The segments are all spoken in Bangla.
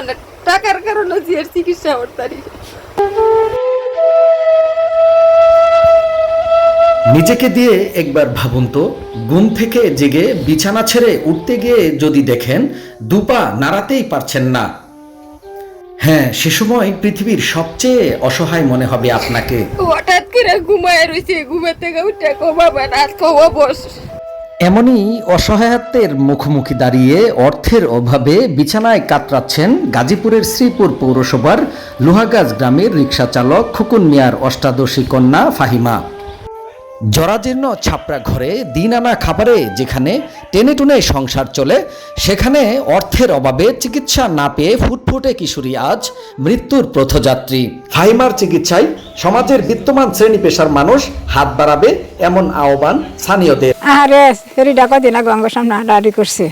অনেক টাকার কারণে জিয়ার চিকিৎসা করতারি। নিজেকে দিয়ে একবার ভাবুন তো, ঘুম থেকে জেগে বিছানা ছেড়ে উঠতে গিয়ে যদি দেখেন দুপা নাড়াতেই পারছেন না, হ্যাঁ সে সময় পৃথিবীর সবচেয়ে অসহায় মনে হবে আপনাকে। হঠাৎ করে ঘুমায় রয়েছে, ঘুমের থেকে উঠে কো বাবা রাত খাওয়া বস। এমনই অসহায়ত্বের মুখোমুখি দাঁড়িয়ে অর্থের অভাবে বিছানায় কাতরাচ্ছেন গাজীপুরের শ্রীপুর পৌরসভার লোহাগাছ গ্রামের রিকশা চালক খোকন মিয়ার অষ্টাদশী কন্যা ফাহিমা। জরাজীর্ণ ছাপড়া ঘরে দিন আনা খাবারে যেখানে টেনে টুনে সংসার চলে, সেখানে অর্থের অভাবে চিকিৎসা না পেয়ে ফুটফুটে কিশোরী আজ মৃত্যুর পথযাত্রী। ফাহিমার চিকিৎসায় সমাজের বিত্তমান শ্রেণী পেশার মানুষ হাত বাড়াবে এমন আহ্বান স্থানীয়দের। আরে সেরিটা কদিন আগে আমার সামনে হাঁটাহাঁটি করছে,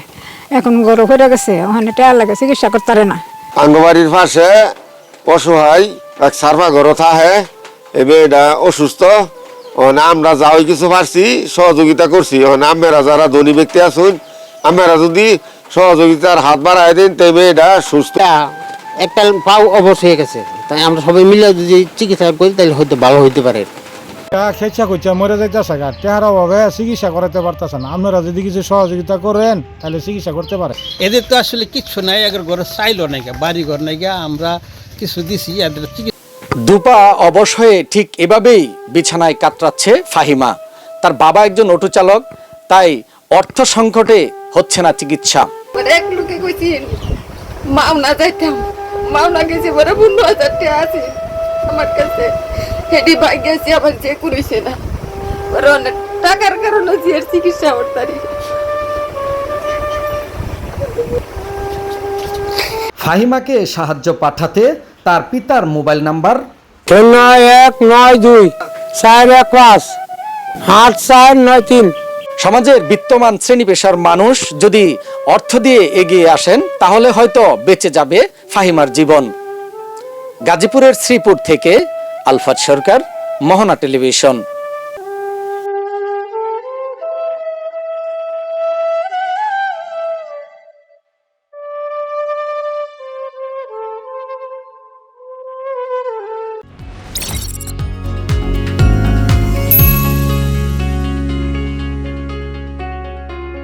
এখন গরু হয়ে গেছে, ওখানে টায়ার লাগে, চিকিৎসা করতে পারে না। আঙ্গবাড়ির পাশে অসহায় এক সার্ভা ঘর থাকে, এবার এটা অসুস্থ। আমরা যাও কিছু পারছি, সহযোগিতা করছি। আমরা যারা ধনী ব্যক্তি আছেন, আমরা যদি সহযোগিতার হাত বাড়াই দিন তবে এটা সুস্থ। একটা পাও অবশ হয়ে গেছে, তাই আমরা সবাই মিলে যদি চিকিৎসা করি তাহলে হয়তো ভালো হইতে পারে। খেচা খুচা মরে যাইতেছে গা, টেহারা ভাবে চিকিৎসা করাতে পারতেছে না। আপনারা যদি কিছু সহযোগিতা করেন তাহলে চিকিৎসা করতে পারে। এদের তো আসলে কিচ্ছু নাই, এদের ঘরে চাইলো নাই, বাড়ি ঘর নাই, আমরা কিছু দিছি এদের চিকিৎসা। দুপা অবশ হয়ে ঠিক এভাবেই বিছানায় কাতরাচ্ছে ফাহিমা। তার বাবা একজন অটো চালক, তাই অর্থ সংকটে হচ্ছে না চিকিৎসা। এক লোকে কইছি মাওনা যাইতাম, মাওনা গেছে বড় 15,000 টাকা আছে আমার কাছে, হেডি ভাই গেছে আবার যে করেছে না, বড় অনেক টাকার কারণে জিয়ার চিকিৎসা করতারি। ফাহিমাকে সাহায্য পাঠাতে তার পিতার মোবাইল নাম্বার 9192418493। সমাজের বিত্তমান শ্রেণী পেশার মানুষ যদি অর্থ দিয়ে এগিয়ে আসেন তাহলে হয়তো বেঁচে যাবে ফাহিমার জীবন। গাজীপুরের শ্রীপুর থেকে আলফাত সরকার, মোহনা টেলিভিশন।